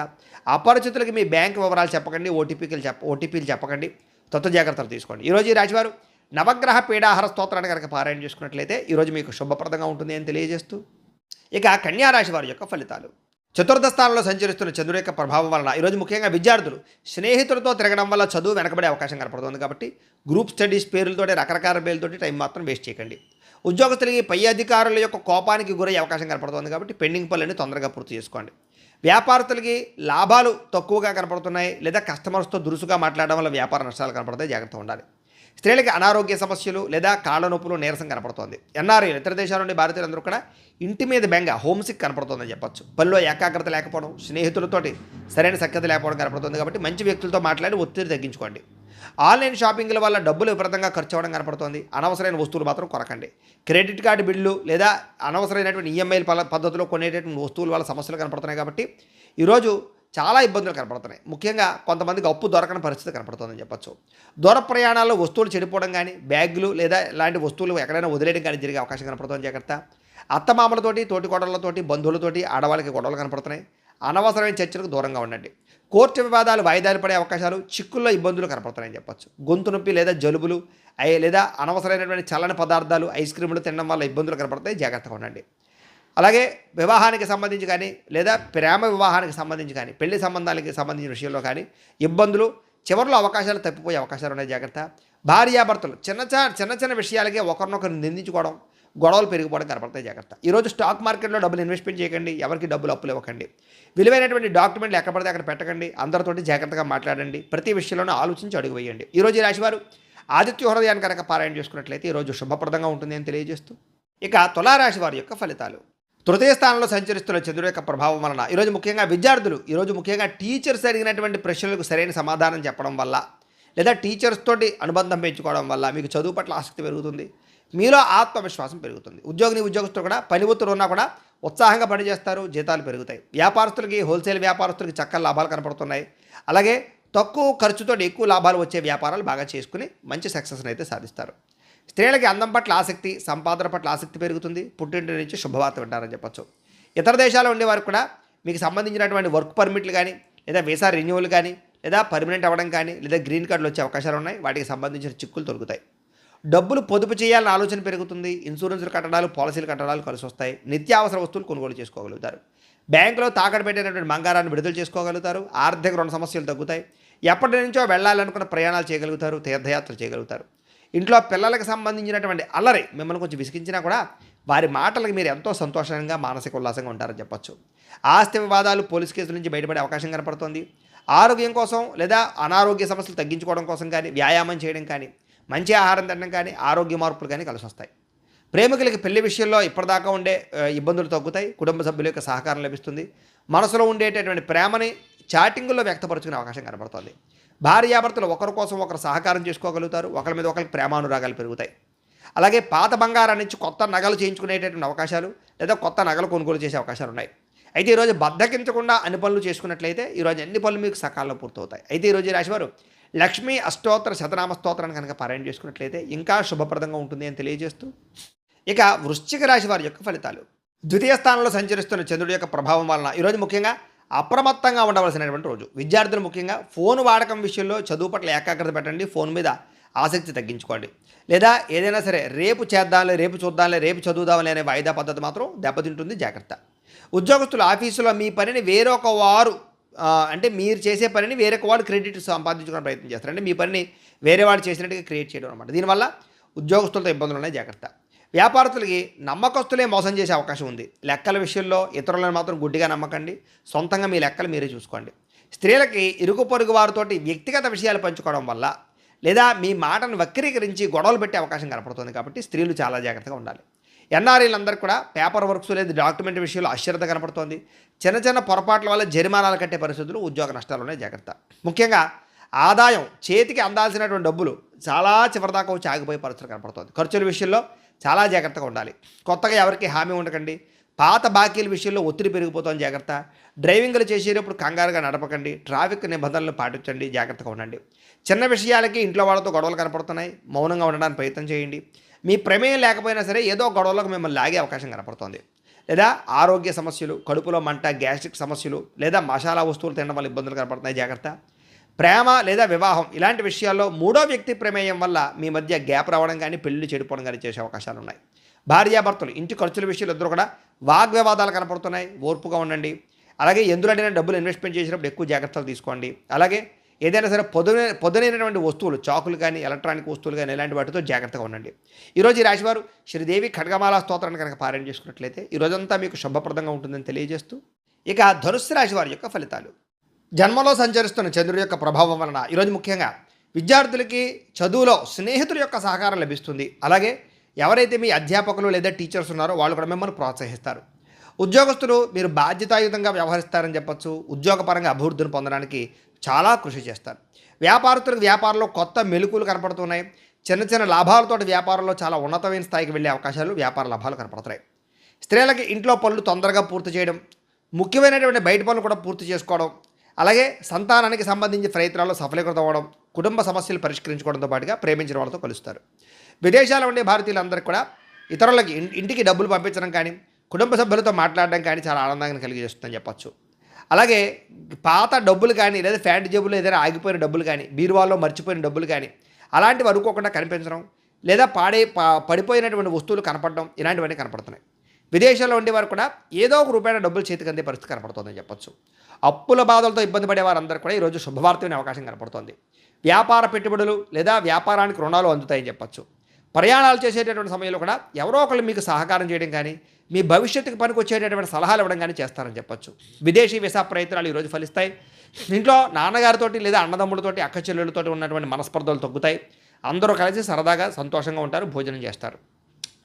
అపరిచితులకి మీ బ్యాంక్ వివరాలు చెప్పకండి, ఓటీపీలు చెప్పకండి. తత్వ జాగ్రత్తలు తీసుకోండి. ఈరోజు ఈ రాశివారు నవగ్రహ పీడాహార స్తోత్రాన్ని కనుక పారాయణ చేసుకున్నట్లయితే ఈరోజు మీకు శుభప్రదంగా ఉంటుంది అని తెలియజేస్తూ, ఇక కన్యా రాశి వారి యొక్క ఫలితాలు. చతుర్థ స్థానంలో సంచరిస్తున్న చంద్రుడి యొక్క ప్రభావం వలన ఈరోజు ముఖ్యంగా విద్యార్థులు స్నేహితులతో తిరగడం వల్ల చదువు వెనకబడే అవకాశం కనపడుతుంది. కాబట్టి గ్రూప్ స్టడీస్ పేర్లతోటి రకరకాల పేర్లతోటి టైం మాత్రం వేస్ట్ చేయకండి. ఉద్యోగస్తులకి పై అధికారుల యొక్క కోపానికి గురయ్యే అవకాశం కనపడుతుంది. కాబట్టి పెండింగ్ పనులని తొందరగా పూర్తి చేసుకోండి. వ్యాపారస్తులకి లాభాలు తక్కువగా కనపడుతున్నాయి, లేదా కస్టమర్స్తో దురుసుగా మాట్లాడడం వల్ల వ్యాపార నష్టాలు కనపడతాయి, జాగ్రత్తగా ఉండాలి. స్త్రీలకి అనారోగ్య సమస్యలు లేదా కాళ్ళ నొప్పులు నీరసం కనపడుతోంది. ఎన్ఆర్ఐ ఇతర దేశాల నుండి భారతీయులందరూ కూడా ఇంటి మీద బెంగ హోమ్సిక్ కనపడుతుందని చెప్పొచ్చు. పనిలో ఏకాగ్రత లేకపోవడం, స్నేహితులతోటి సరైన సఖ్యత లేకపోవడం కనపడుతుంది. కాబట్టి మంచి వ్యక్తులతో మాట్లాడి ఒత్తిడి తగ్గించుకోండి. ఆన్లైన్ షాపింగ్ల వల్ల డబ్బులు విపరీతంగా ఖర్చు అవ్వడం కనపడుతుంది. అనవసరమైన వస్తువులు మాత్రం కొనకండి. క్రెడిట్ కార్డు బిల్లు లేదా అనవసరమైనటువంటి ఈఎంఐల పద్ధతిలో కొనేటటువంటి వస్తువుల వల్ల సమస్యలు కనపడుతున్నాయి. కాబట్టి ఈరోజు చాలా ఇబ్బందులు కనపడుతున్నాయి. ముఖ్యంగా కొంతమందికి అప్పు దొరకని పరిస్థితి కనపడుతుందని చెప్పొచ్చు. దూర ప్రయాణాల్లో వస్తువులు చెడిపోవడం కానీ, బ్యాగులు లేదా ఇలాంటి వస్తువులు ఎక్కడైనా వదిలేయడం కానీ జరిగే అవకాశం కనపడుతుంది, జాగ్రత్త. అత్తమామలతోటి, తోటికోడళ్లతోటి, బంధువులతోటి ఆడవాళ్ళకి గొడవలు కనపడుతున్నాయి. అనవసరమైన చర్చలకు దూరంగా ఉండండి. కోర్టు వివాదాలు వాయిదాలు పడే అవకాశాలు, చిక్కుల్లో ఇబ్బందులు కనపడుతున్నాయని చెప్పొచ్చు. గొంతు నొప్పి లేదా జలుబులు లేదా అనవసరమైనటువంటి చల్లని పదార్థాలు, ఐస్ క్రీములు తినడం వల్ల ఇబ్బందులు కనపడతాయి, జాగ్రత్తగా ఉండండి. అలాగే వివాహానికి సంబంధించి కానీ, లేదా ప్రేమ వివాహానికి సంబంధించి కానీ, పెళ్లి సంబంధాలకి సంబంధించిన విషయంలో కానీ ఇబ్బందులు, చివరిలో అవకాశాలు తప్పిపోయే అవకాశాలు ఉన్నాయి, జాగ్రత్త. భార్యాభర్తలు చిన్న చిన్న విషయాలకే ఒకరినొకరు నిందించుకోవడం, గొడవలు పెరిగిపోవడం కనపడతాయి, జాగ్రత్త. ఈరోజు స్టాక్ మార్కెట్లో డబ్బులు ఇన్వెస్ట్మెంట్ చేయకండి, ఎవరికి డబ్బులు అప్పులు ఇవ్వకండి. విలువైనటువంటి డాక్యుమెంట్లు ఎక్కడ పడితే అక్కడ పెట్టకండి. అందరితోటి జాగ్రత్తగా మాట్లాడండి. ప్రతి విషయంలోనూ ఆలోచించి అడుగు వేయండి. ఈరోజు ఈ రాశివారు ఆదిత్య హృదయాన్ని కనుక పారాయణ చేసుకున్నట్లయితే ఈరోజు శుభప్రదంగా ఉంటుంది అని తెలియజేస్తూ, ఇక తులారాశి వారి యొక్క ఫలితాలు. తృతీయ స్థానంలో సంచరిస్తున్న చంద్రుడి యొక్క ప్రభావం వలన ఈరోజు ముఖ్యంగా విద్యార్థులు, ఈరోజు ముఖ్యంగా టీచర్స్ అడిగినటువంటి ప్రశ్నలకు సరైన సమాధానం చెప్పడం వల్ల, లేదా టీచర్స్ తోటి అనుబంధం పెంచుకోవడం వల్ల మీకు చదువు పట్ల ఆసక్తి పెరుగుతుంది, మీలో ఆత్మవిశ్వాసం పెరుగుతుంది. ఉద్యోగస్తులు కూడా పని ఒత్తిడి ఉన్నా కూడా ఉత్సాహంగా పనిచేస్తారు, జీతాలు పెరుగుతాయి. వ్యాపారస్తులకి, హోల్సేల్ వ్యాపారస్తులకి చక్కని లాభాలు కనపడుతున్నాయి. అలాగే తక్కువ ఖర్చుతో ఎక్కువ లాభాలు వచ్చే వ్యాపారాలు బాగా చేసుకుని మంచి సక్సెస్ని అయితే సాధిస్తారు. స్త్రీలకి అందం పట్ల ఆసక్తి, సంపాదన పట్ల ఆసక్తి పెరుగుతుంది. పుట్టింటి నుంచి శుభవార్త వింటారని చెప్పచ్చు. ఇతర దేశాల్లో ఉండేవారు కూడా మీకు సంబంధించినటువంటి వర్క్ పర్మిట్లు కానీ, లేదా వీసా రెన్యువల్ కానీ, లేదా పర్మనెంట్ అవ్వడం కానీ, లేదా గ్రీన్ కార్డులు వచ్చే అవకాశాలు ఉన్నాయి. వాటికి సంబంధించిన చిక్కులు దొరుకుతాయి. డబ్బులు పొదుపు చేయాలన్న ఆలోచన పెరుగుతుంది. ఇన్సూరెన్స్లు కట్టడాలు, పాలసీలు కట్టడాలు కలిసి వస్తాయి. నిత్యావసర వస్తువులు కొనుగోలు చేసుకోగలుగుతారు. బ్యాంకులో తాకట్టు పెట్టినటువంటి బంగారాన్ని విడుదల చేసుకోగలుగుతారు. ఆర్థిక రుణ సమస్యలు తగ్గుతాయి. ఎప్పటి నుంచో వెళ్ళాలనుకున్న ప్రయాణాలు చేయగలుగుతారు, తీర్థయాత్రలు చేయగలుగుతారు. ఇంట్లో పిల్లలకు సంబంధించినటువంటి అల్లరి మిమ్మల్ని కొంచెం విసిగించినా కూడా వారి మాటలకు మీరు ఎంతో సంతోషంగా, మానసిక ఉల్లాసంగా ఉంటారని చెప్పచ్చు. ఆస్తి వివాదాలు, పోలీస్ కేసుల నుంచి బయటపడే అవకాశం కనపడుతుంది. ఆరోగ్యం కోసం లేదా అనారోగ్య సమస్యలు తగ్గించుకోవడం కోసం కానీ, వ్యాయామం చేయడం కానీ, మంచి ఆహారం తినడం కానీ, ఆరోగ్య మార్పులు కానీ కలిసి వస్తాయి. ప్రేమికులకి పెళ్లి విషయంలో ఇప్పటిదాకా ఉండే ఇబ్బందులు తగ్గుతాయి. కుటుంబ సభ్యుల యొక్క సహకారం లభిస్తుంది. మనసులో ఉండేటటువంటి ప్రేమని చాటింగుల్లో వ్యక్తపరుచుకునే అవకాశం కనబడుతుంది. భార్యాభర్తలు ఒకరి కోసం ఒకరు సహకారం చేసుకోగలుగుతారు. ఒకరి మీద ఒకరికి ప్రేమానురాగాలు పెరుగుతాయి. అలాగే పాత బంగారాన్ని నుంచి కొత్త నగలు చేయించుకునేటటువంటి అవకాశాలు, లేదా కొత్త నగలు కొనుగోలు చేసే అవకాశాలు ఉన్నాయి. అయితే ఈరోజు బద్దకించకుండా అన్ని పనులు చేసుకున్నట్లయితే ఈరోజు అన్ని పనులు మీకు సకాలంలో పూర్తవుతాయి. అయితే ఈరోజు ఈ రాశివారు లక్ష్మీ అష్టోత్తర శతనామ స్తోత్రాన్ని కనుక పారాయణ చేసుకున్నట్లయితే ఇంకా శుభప్రదంగా ఉంటుంది అని తెలియజేస్తూ, ఇక వృశ్చిక రాశి వారి యొక్క ఫలితాలు. ద్వితీయ స్థానంలో సంచరిస్తున్న చంద్రుడి యొక్క ప్రభావం వలన ఈరోజు ముఖ్యంగా అప్రమత్తంగా ఉండవలసినటువంటి రోజు. విద్యార్థులు ముఖ్యంగా ఫోన్ వాడకం విషయంలో చదువు పట్ల ఏకాగ్రత పెట్టండి. ఫోన్ మీద ఆసక్తి తగ్గించుకోండి. లేదా ఏదైనా సరే రేపు చేద్దాంలే, రేపు చూద్దాంలే, రేపు చదువుదాంలే అనే వాయిదా పద్ధతి మాత్రం దెబ్బతింటుంది, జాగ్రత్త. ఉద్యోగస్తులు ఆఫీసులో మీ పనిని వేరొక వారు అంటే మీరు చేసే పనిని వేరొక వాడు క్రెడిట్ సంపాదించుకునే ప్రయత్నం చేస్తారు. అంటే మీ పనిని వేరే వాడు చేసినట్టుగా క్రియేట్ చేయడం అనమాట. దీనివల్ల ఉద్యోగస్తులతో ఇబ్బందులు ఉన్నాయి, జాగ్రత్త. వ్యాపారస్తులకి నమ్మకస్తులే మోసం చేసే అవకాశం ఉంది. లెక్కల విషయంలో ఇతరులను మాత్రం గుడ్డిగా నమ్మకండి. సొంతంగా మీ లెక్కలు మీరే చూసుకోండి. స్త్రీలకి ఇరుగు పొరుగు వారితోటి వ్యక్తిగత విషయాలు పంచుకోవడం వల్ల, లేదా మీ మాటను వక్రీకరించి గొడవలు పెట్టే అవకాశం కనపడుతుంది. కాబట్టి స్త్రీలు చాలా జాగ్రత్తగా ఉండాలి. ఎన్ఆర్ఐలందరూ కూడా పేపర్ వర్క్స్ లేదా డాక్యుమెంట్ విషయంలో అశ్రద్ధ కనపడుతోంది. చిన్న చిన్న పొరపాట్ల వల్ల జరిమానాలు కట్టే పరిస్థితులు, ఉద్యోగ నష్టాలు ఉన్నాయి, జాగ్రత్త. ముఖ్యంగా ఆదాయం చేతికి అందాల్సినటువంటి డబ్బులు చాలా చివరిదాకా వచ్చి ఆగిపోయే పరిస్థితులు కనపడుతుంది. ఖర్చుల విషయంలో చాలా జాగ్రత్తగా ఉండాలి. కొత్తగా ఎవరికి హామీ ఉండకండి. పాత బాకీల విషయంలో ఒత్తిడి పెరిగిపోతుంది, జాగ్రత్త. డ్రైవింగ్లు చేసేటప్పుడు కంగారుగా నడపకండి. ట్రాఫిక్ నిబంధనలు పాటించండి, జాగ్రత్తగా ఉండండి. చిన్న విషయాలకి ఇంట్లో వాళ్ళతో గొడవలు కనపడుతున్నాయి, మౌనంగా ఉండడానికి ప్రయత్నం చేయండి. మీ ప్రమేయం లేకపోయినా సరే ఏదో గొడవలకు మిమ్మల్ని లాగే అవకాశం కనపడుతుంది. లేదా ఆరోగ్య సమస్యలు, కడుపులో మంట, గ్యాస్ట్రిక్ సమస్యలు, లేదా మసాలా వస్తువులు తినడం వల్ల ఇబ్బందులు కనపడుతున్నాయి, జాగ్రత్త. ప్రేమ లేదా వివాహం ఇలాంటి విషయాల్లో మూడో వ్యక్తి ప్రమేయం వల్ల మీ మధ్య గ్యాప్ రావడం కానీ, పెళ్లి చెడిపోవడం కానీ చేసే అవకాశాలు ఉన్నాయి. భార్యాభర్తలు ఇంటి ఖర్చుల విషయాలు ఇద్దరు కూడా వాగ్వివాదాలు కనపడుతున్నాయి, ఓర్పుగా ఉండండి. అలాగే ఎందులోనైనా డబ్బులు ఇన్వెస్ట్మెంట్ చేసినప్పుడు ఎక్కువ జాగ్రత్తలు తీసుకోండి. అలాగే ఏదైనా సరే పొదునైనటువంటి వస్తువులు, చాకులు కానీ, ఎలక్ట్రానిక్ వస్తువులు కానీ ఇలాంటి వాటితో జాగ్రత్తగా ఉండండి. ఈరోజు ఈ రాశివారు శ్రీదేవి ఖడ్గమాల స్తోత్రాన్ని కనుక పారాయణ చేసుకున్నట్లయితే ఈ రోజంతా మీకు శుభప్రదంగా ఉంటుందని తెలియజేస్తూ, ఇక ధనుస్సు రాశి వారి యొక్క ఫలితాలు. జన్మలో సంచరిస్తున్న చంద్రుడి యొక్క ప్రభావం వలన ఈరోజు ముఖ్యంగా విద్యార్థులకి చదువులో స్నేహితుల యొక్క సహకారం లభిస్తుంది. అలాగే ఎవరైతే మీ అధ్యాపకులు లేదా టీచర్స్ ఉన్నారో వాళ్ళు కూడా మిమ్మల్ని ప్రోత్సహిస్తారు. ఉద్యోగస్తులు మీరు బాధ్యతాయుతంగా వ్యవహరిస్తారని చెప్పొచ్చు. ఉద్యోగపరంగా అభివృద్ధిని పొందడానికి చాలా కృషి చేస్తారు. వ్యాపారస్తులకు వ్యాపారంలో కొత్త మెలుకులు కనపడుతున్నాయి. చిన్న చిన్న లాభాలతోటి వ్యాపారంలో చాలా ఉన్నతమైన స్థాయికి వెళ్ళే అవకాశాలు, వ్యాపార లాభాలు కనపడుతున్నాయి. స్త్రీలకి ఇంట్లో పనులు తొందరగా పూర్తి చేయడం, ముఖ్యమైనటువంటి బయట పనులు కూడా పూర్తి చేసుకోవడం, అలాగే సంతానానికి సంబంధించి ప్రయత్నాల్లో సఫలీకృతం అవ్వడం, కుటుంబ సమస్యలు పరిష్కరించుకోవడంతో పాటుగా ప్రేమించిన వాళ్ళతో కలుస్తారు. విదేశాల్లో ఉండే భారతీయులందరికీ కూడా ఇతరులకి ఇంటికి డబ్బులు పంపించడం కానీ, కుటుంబ సభ్యులతో మాట్లాడడం కానీ చాలా ఆనందాన్ని కలిగజేస్తుందని చెప్పొచ్చు. అలాగే పాత డబ్బులు కానీ, లేదా ఫ్యాంట్ జేబులో ఏదైనా ఆగిపోయిన డబ్బులు కానీ, బీరువాల్లో మర్చిపోయిన డబ్బులు కానీ అలాంటివి అనుకోకుండా కనిపించడం, లేదా పడిపోయినటువంటి వస్తువులు కనపడడం, ఇలాంటివన్నీ కనపడుతున్నాయి. విదేశాల్లో ఉండేవారు కూడా ఏదో ఒక రూపాయల డబ్బులు చేతికి అందే పరిస్థితి కనపడుతుందని చెప్పొచ్చు. అప్పుల బాధలతో ఇబ్బంది పడే వారందరూ కూడా ఈరోజు శుభవార్త వినే అవకాశం కనపడుతోంది. వ్యాపార పెట్టుబడులు లేదా వ్యాపారానికి రుణాలు అందుతాయని చెప్పొచ్చు. ప్రయాణాలు చేసేటటువంటి సమయంలో కూడా ఎవరో ఒకళ్ళు మీకు సహకారం చేయడం కానీ, మీ భవిష్యత్తుకు పనికి వచ్చేటటువంటి సలహాలు ఇవ్వడం కానీ చేస్తారని చెప్పొచ్చు. విదేశీ వీసా ప్రయత్నాలు ఈరోజు ఫలిస్తాయి. ఇంట్లో నాన్నగారితోటి లేదా అన్నదమ్ములతోటి, అక్క చెల్లెళ్ళతోటి ఉన్నటువంటి మనస్పర్ధలు తగ్గుతాయి. అందరూ కలిసి సరదాగా సంతోషంగా ఉంటారు, భోజనం చేస్తారు.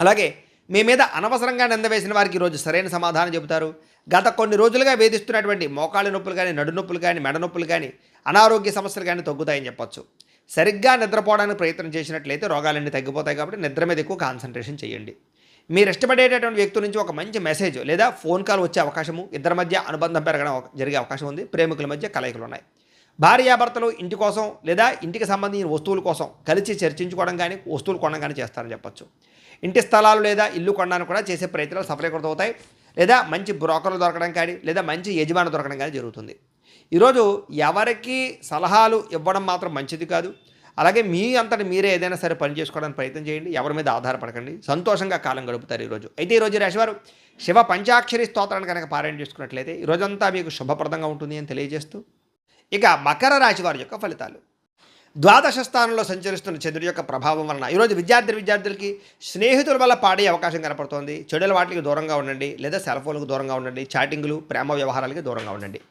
అలాగే మీ మీద అనవసరంగా నింద వేసిన వారికి ఈరోజు సరైన సమాధానం చెబుతారు. గత కొన్ని రోజులుగా వేధిస్తున్నటువంటి మోకాళ్ళ నొప్పులు కానీ, నడు నొప్పులు కానీ, మెడ నొప్పులు కానీ, అనారోగ్య సమస్యలు కానీ తగ్గుతాయని చెప్పొచ్చు. సరిగ్గా నిద్రపోవడానికి ప్రయత్నం చేసినట్లయితే రోగాలన్నీ తగ్గిపోతాయి. కాబట్టి నిద్ర మీద ఎక్కువ కాన్సన్ట్రేషన్ చేయండి. మీరు ఇష్టపడేటటువంటి వ్యక్తి నుంచి ఒక మంచి మెసేజ్ లేదా ఫోన్ కాల్ వచ్చే అవకాశము, ఇద్దరి మధ్య అనుబంధం పెరగడం జరిగే అవకాశం ఉంది. ప్రేమికుల మధ్య కలయికలు ఉన్నాయి. భార్యాభర్తలు ఇంటి కోసం లేదా ఇంటికి సంబంధించిన వస్తువుల కోసం కలిసి చర్చించుకోవడం కానీ, వస్తువులు కొనడం కానీ చేస్తారని చెప్పొచ్చు. ఇంటి స్థలాలు లేదా ఇల్లు కొనడానికి కూడా చేసే ప్రయత్నాలు సఫలీకృతం అవుతాయి. లేదా మంచి బ్రోకర్లు దొరకడం కానీ, లేదా మంచి యజమాని దొరకడం కానీ జరుగుతుంది. ఈరోజు ఎవరికి సలహాలు ఇవ్వడం మాత్రం మంచిది కాదు. అలాగే మీ అంతటి మీరే ఏదైనా సరే పని చేసుకోవడానికి ప్రయత్నం చేయండి. ఎవరి మీద ఆధారపడకండి. సంతోషంగా కాలం గడుపుతారు ఈరోజు. అయితే ఈరోజు రాశివారు శివ పంచాక్షరి స్తోత్రాన్ని కనుక పారాయణ చేసుకున్నట్లయితే ఈరోజంతా మీకు శుభప్రదంగా ఉంటుంది అని తెలియజేస్తూ, ఇక మకర రాశి వారి యొక్క ఫలితాలు. ద్వాదశ స్థానంలో సంచరిస్తున్న చంద్రుడి యొక్క ప్రభావం వలన ఈరోజు విద్యార్థులకి స్నేహితుల వల్ల పాడే అవకాశం కనపడుతోంది. చెడుల వాటికి దూరంగా ఉండండి, లేదా సెల్ ఫోన్లకు దూరంగా ఉండండి. చాటింగ్లు, ప్రేమ వ్యవహారాలకి దూరంగా ఉండండి.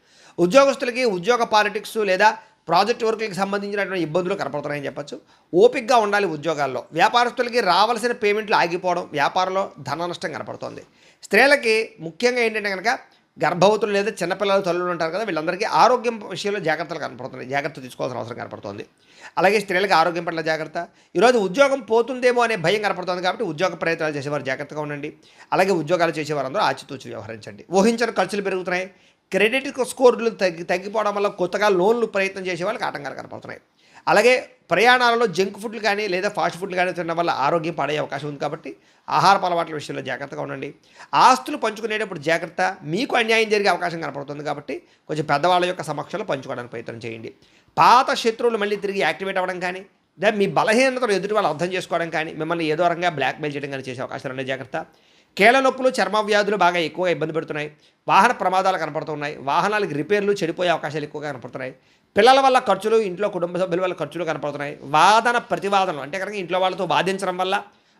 ఉద్యోగస్తులకి ఉద్యోగ పాలిటిక్స్ లేదా ప్రాజెక్ట్ వర్క్లకు సంబంధించినటువంటి ఇబ్బందులు కనపడుతున్నాయని చెప్పొచ్చు. ఓపికగా ఉండాలి ఉద్యోగాల్లో. వ్యాపారస్తులకి రావాల్సిన పేమెంట్లు ఆగిపోవడం, వ్యాపారంలో ధన నష్టం కనపడుతోంది. స్త్రీలకి ముఖ్యంగా ఏంటంటే కనుక గర్భవతులు లేదా చిన్నపిల్లలు తల్లులు ఉంటారు కదా, వీళ్ళందరికీ ఆరోగ్యం విషయంలో జాగ్రత్తలు కనపడుతున్నాయి. జాగ్రత్త తీసుకోవాల్సిన అవసరం కనపడుతుంది. అలాగే స్త్రీలకు ఆరోగ్యం పట్ల జాగ్రత్త. ఈరోజు ఉద్యోగం పోతుందేమో అనే భయం కనపడుతుంది. కాబట్టి ఉద్యోగ ప్రయత్నాలు చేసేవారు జాగ్రత్తగా ఉండండి. అలాగే ఉద్యోగాలు చేసేవారందరూ ఆచితూచి వ్యవహరించండి. ఊహించని ఖర్చులు పెరుగుతున్నాయి. క్రెడిట్ స్కోర్లు తగ్గిపోవడం వల్ల కొత్తగా లోన్లు ప్రయత్నం చేసే వాళ్ళకి ఆటంకాలు కనపడుతున్నాయి. అలాగే ప్రయాణాలలో జంక్ ఫుడ్లు కానీ లేదా ఫాస్ట్ ఫుడ్లు కానీ తినడం వల్ల ఆరోగ్యం పాడే అవకాశం ఉంది. కాబట్టి ఆహారపు అలవాట్ల విషయంలో జాగ్రత్తగా ఉండండి. ఆస్తులు పంచుకునేటప్పుడు జాగ్రత్త. మీకు అన్యాయం జరిగే అవకాశం కనపడుతుంది. కాబట్టి కొంచెం పెద్దవాళ్ళ యొక్క సమక్షంలో పంచుకోవడానికి ప్రయత్నం చేయండి. పాత శత్రువులు మళ్ళీ తిరిగి యాక్టివేట్ అవ్వడం కానీ, లేదా మీ బలహీనతలు ఎదుటి వాళ్ళు అర్థం చేసుకోవడం కానీ, మిమ్మల్ని ఏదో రకంగా బ్లాక్మెయిల్ చేయడం కానీ చేసే అవకాశాలు ఉన్నాయి. జాగ్రత్త. కీళ్ళ నొప్పులు, చర్మ వ్యాధులు బాగా ఎక్కువగా ఇబ్బంది పెడుతున్నాయి. వాహన ప్రమాదాలు కనపడుతున్నాయి. వాహనాలకు రిపేర్లు, చెడిపోయే అవకాశాలు ఎక్కువగా కనపడుతున్నాయి. పిల్లల వల్ల ఖర్చులు, ఇంట్లో కుటుంబ సభ్యుల వల్ల ఖర్చులు కనపడుతున్నాయి. వాదన ప్రతివాదనలు అంటే కనుక ఇంట్లో వాళ్ళతో వాదించడం వల్ల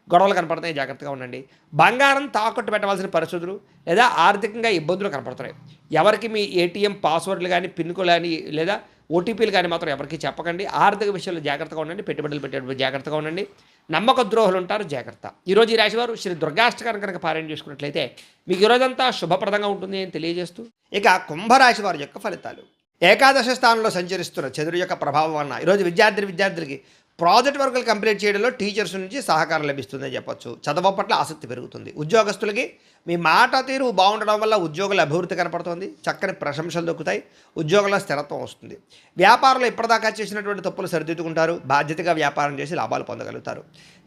గొడవలు కనపడుతున్నాయి. జాగ్రత్తగా ఉండండి. బంగారం తాకట్టు పెట్టవలసిన పరిస్థితులు లేదా ఆర్థికంగా ఇబ్బందులు కనపడుతున్నాయి. ఎవరికి మీ ఏటీఎం పాస్వర్డ్లు కానీ, పిన్లు కానీ, లేదా ఓటీపీలు కానీ మాత్రం ఎవరికి చెప్పకండి. ఆర్థిక విషయంలో జాగ్రత్తగా ఉండండి. పెట్టుబడులు పెట్టేటప్పుడు జాగ్రత్తగా ఉండండి. నమ్మక ద్రోహులు ఉంటారు. జాగ్రత్త. ఈరోజు ఈ రాశివారు శ్రీ దుర్గాష్టకాన్ని కనుక పారాయణ చేసుకున్నట్లయితే మీకు ఈరోజంతా శుభప్రదంగా ఉంటుంది అని తెలియజేస్తూ, ఇక కుంభరాశి వారి యొక్క ఫలితాలు. ఏకాదశ స్థానంలో సంచరిస్తున్న చంద్రుడి యొక్క ప్రభావం వలన ఈరోజు విద్యార్థులకి ప్రాజెక్ట్ వర్కులు కంప్లీట్ చేయడంలో టీచర్స్ నుంచి సహకారం లభిస్తుందని చెప్పొచ్చు. చదువు పట్ల ఆసక్తి పెరుగుతుంది. ఉద్యోగస్తులకి మీ మాట తీరు బాగుండడం వల్ల ఉద్యోగుల అభివృద్ధి కనపడుతుంది. చక్కని ప్రశంసలు దొక్కుతాయి. ఉద్యోగుల స్థిరత్వం వస్తుంది. వ్యాపారంలో ఇప్పటిదాకా చేసినటువంటి తప్పులు సరిదిద్దుకుంటారు. బాధ్యతగా వ్యాపారం చేసి లాభాలు పొందగలుగుతారు.